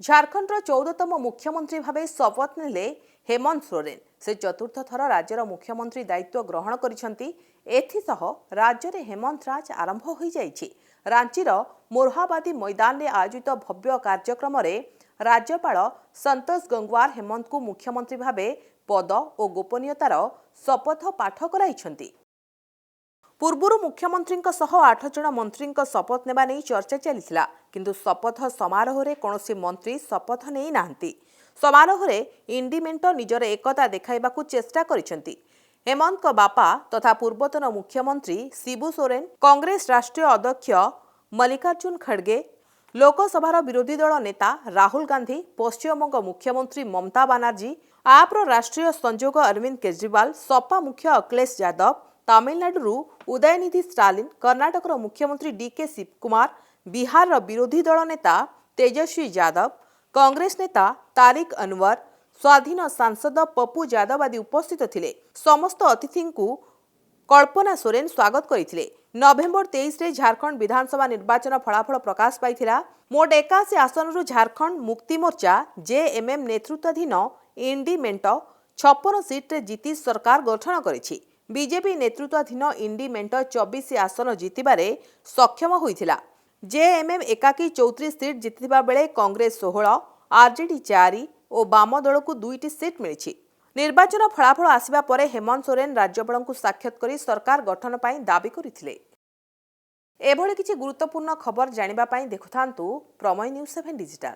झारखंडर 14तम मुख्यमंत्री भाव शपथ नेले हेमंत सोरेन। से चतुर्थ थर राज्यर मुख्यमंत्री दायित्व ग्रहण करिसेंती। एथिसह राज्य में हेमंत राज आरंभ हो जाइछि। रांचीर मोरहाबादी मैदान में आयोजित भव्य कार्यक्रम में राज्यपाल संतोष गंगवार हेमंत को मुख्यमंत्री भाव पद और गोपनीयतार शपथ पाठ कराइछंती। पूर्वर मुख्यमंत्री 8 जन मंत्री शपथ नेबा नहीं चर्चा चली, किंतु शपथ समारोह में कौन मंत्री शपथ नहीं नाहंती। समारोह में इंडी मेंट निजर एकता देखाइबाकू चेष्टा करिसेंती। हेमंत बापा तथा पूर्वतन मुख्यमंत्री शिबू सोरेन, कांग्रेस राष्ट्रीय अध्यक्ष मल्लिकार्जुन खड़गे, लोकसभार विरोधी दल नेता राहुल गांधी, पश्चिमबंग मुख्यमंत्री ममता बनर्जी, आप्र राष्ट्रीय संयोजक अरविंद केजरीवाल, सपा मुख्य अखिलेश यादव, तमिलनाडु उदयनिधि स्टालिन, कर्नाटक मुख्यमंत्री डीके शिवकुमार, बिहार विरोधी दल नेता तेजस्वी यादव, कांग्रेस नेता तारिक अनवर, स्वाधीन सांसद पप्पू यादव आदि उपस्थित थिले। समस्त अतिथि को कल्पना सोरेन स्वागत करथिले। नवेम्बर 23 रे झारखंड विधानसभा निर्वाचन फलाफल प्रकाश पाइथिला। मोट 81 आसनरु झारखंड मुक्ति मोर्चा जेएमएम नेतृत्वाधीन इंडी मेंट 56 सीट रे जीति सरकार गठन करिछि। बीजेपी नेतृत्वाधीन इंडी मेंट 24 आसन जीतिबारे सक्षम होइथिला। जेएमएम एकाकी 34 सीट जीतिबा बेले कांग्रेस 16, आरजेडी 4 और वाम दल को 2टी सीट मिली। निर्वाचन फलाफल आसिबा परे हेमंत सोरेन राज्यपाल को साक्षात करी सरकार गठन पाई दाबी करथिले। एभଳି किछि गुरुत्वपूर्ण खबर जानिबा पाई देखुथांतु प्रमय न्यूज 7 डिजिटल।